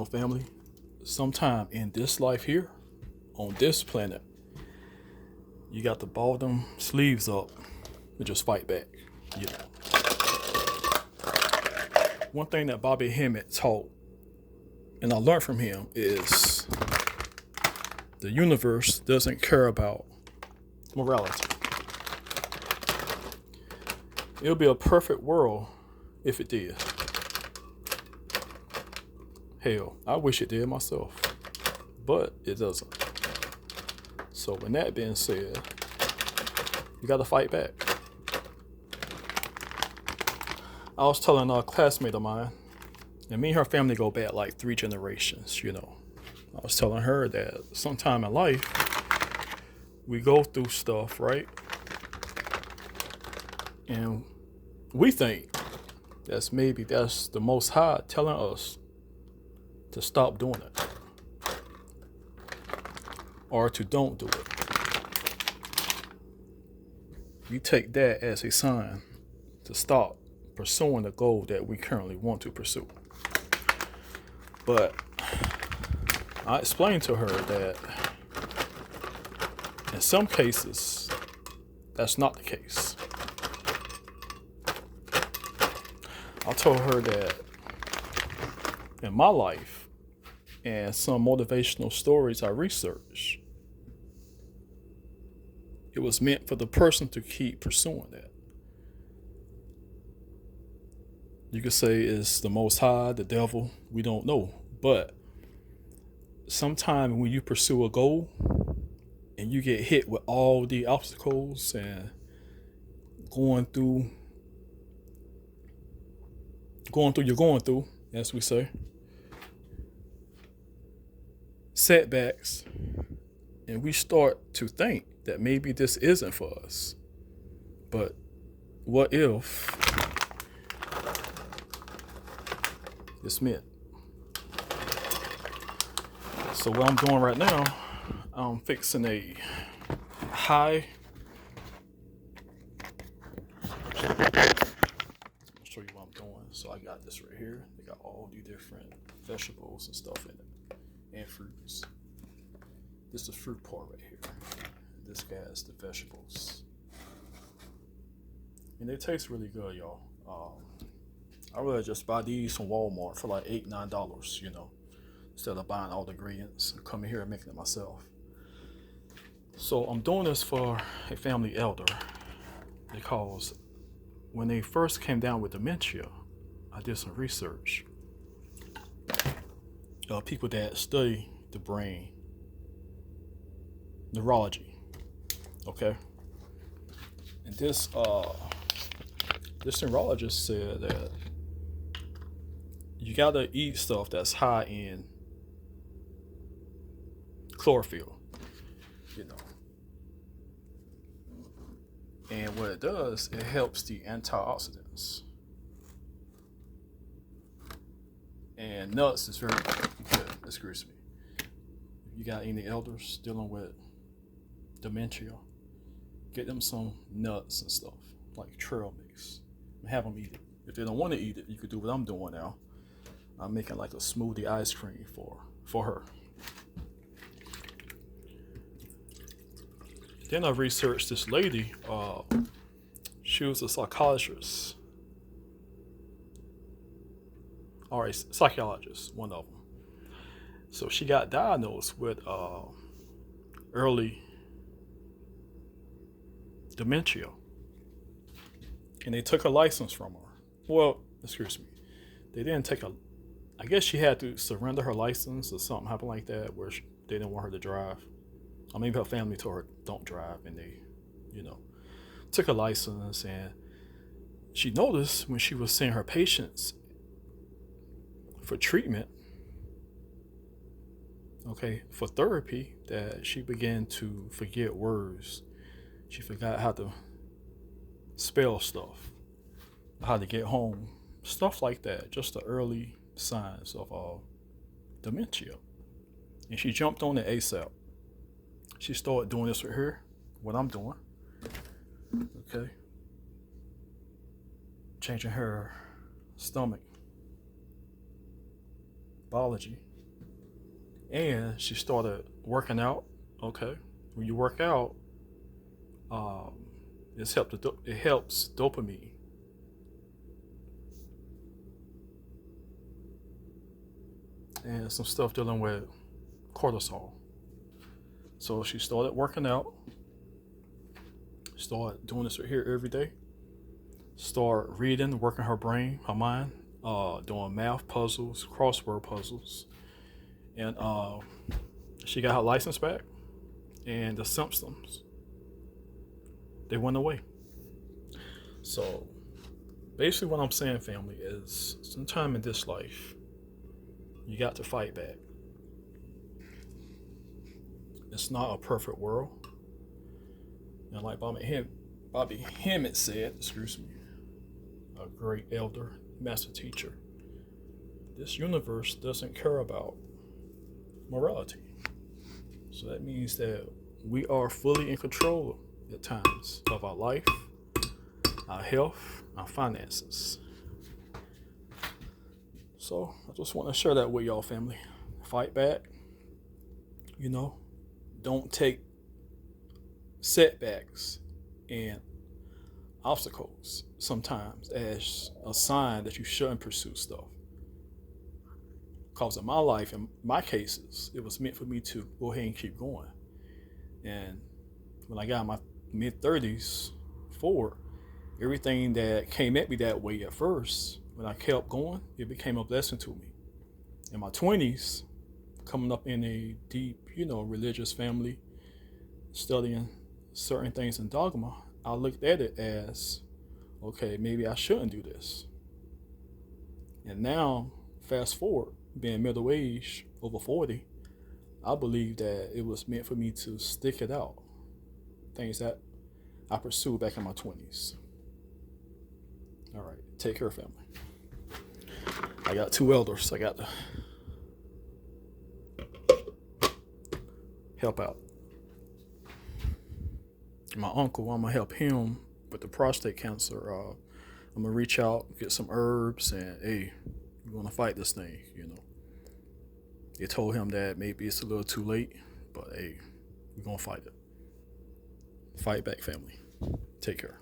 Family, sometime in this life here, on this planet, you got to ball them sleeves up and just fight back. You know, one thing that Bobby Hemmett taught, and I learned from him, is the universe doesn't care about morality. It would be a perfect world if it did. Hell, I wish it did myself, but it doesn't. So, with that being said, you got to fight back. I was telling a classmate of mine, and me and her family go back like 3 generations. I was telling her that sometime in life, we go through stuff, right? And we think that's the Most High telling us to stop doing it or to don't do it. We take that as a sign to stop pursuing the goal that we currently want to pursue. But I explained to her that in some cases, that's not the case. I told her that in my life and some motivational stories I researched, it was meant for the person to keep pursuing that. You could say it's the Most High, the devil, we don't know. But sometimes when you pursue a goal and you get hit with all the obstacles and going through you're going through, as we say, setbacks, and we start to think that maybe this isn't for us. But what if it's meant? So what I'm doing right now, I'm fixing a high. I'll show you what I'm doing. So I got this right here. They got all the different vegetables and stuff in it, and fruits. This is the fruit part right here. This guy has the vegetables, and they taste really good, y'all. I really just buy these from Walmart for like $8, $9, instead of buying all the ingredients and coming here and making it myself. So I'm doing this for a family elder because when they first came down with dementia, I did some research. People that study the brain, neurology, okay, and this neurologist said that you gotta eat stuff that's high in chlorophyll, you know. And what it does, it helps the antioxidants. And nuts is very good. Excuse me. If you got any elders dealing with dementia, get them some nuts and stuff, like trail mix, and have them eat it. If they don't want to eat it, you could do what I'm doing now. I'm making like a smoothie ice cream for her. Then I researched this lady. She was a psychologist, or a psychologist, one of them. So she got diagnosed with early dementia, and they took her license from her. Well, excuse me, they didn't take a. I guess she had to surrender her license or something happened like that, where they didn't want her to drive. Or maybe her family told her don't drive, and they, took a license. And she noticed when she was seeing her patients for treatment, okay, for therapy, that she began to forget words. She forgot how to spell stuff, how to get home, stuff like that. Just the early signs of dementia. And she jumped on it ASAP. She started doing this right here, what I'm doing. Okay. Changing her stomach biology, and she started working out. Okay, when you work out, um, it helps dopamine, and some stuff dealing with cortisol. So she started working out, started doing this right here every day, start reading, working her brain, her mind, doing math puzzles, crossword puzzles, and she got her license back, and the symptoms they went away. So basically, what I'm saying, family, is sometime in this life, you got to fight back. It's not a perfect world, and like Bobby Hemmett said, excuse me, a great elder, master teacher, this universe doesn't care about morality. So that means that we are fully in control at times of our life, our health, our finances. So I just want to share that with y'all, family. Fight back. You know, don't take setbacks and obstacles sometimes as a sign that you shouldn't pursue stuff. Because in my life, in my cases, it was meant for me to go ahead and keep going. And when I got in my mid 30s forward, everything that came at me that way at first, when I kept going, it became a blessing to me. In my 20s, coming up in a deep, religious family, studying certain things in dogma, I looked at it as, okay, maybe I shouldn't do this. And now, fast forward, being middle aged, over 40, I believe that it was meant for me to stick it out. Things that I pursued back in my 20s. All right, take care, family. I got two elders I got to help out. My uncle, I'm going to help him with the prostate cancer. I'm going to reach out, get some herbs, and hey, we're going to fight this thing. They told him that maybe it's a little too late, but hey, we're going to fight it. Fight back, family. Take care.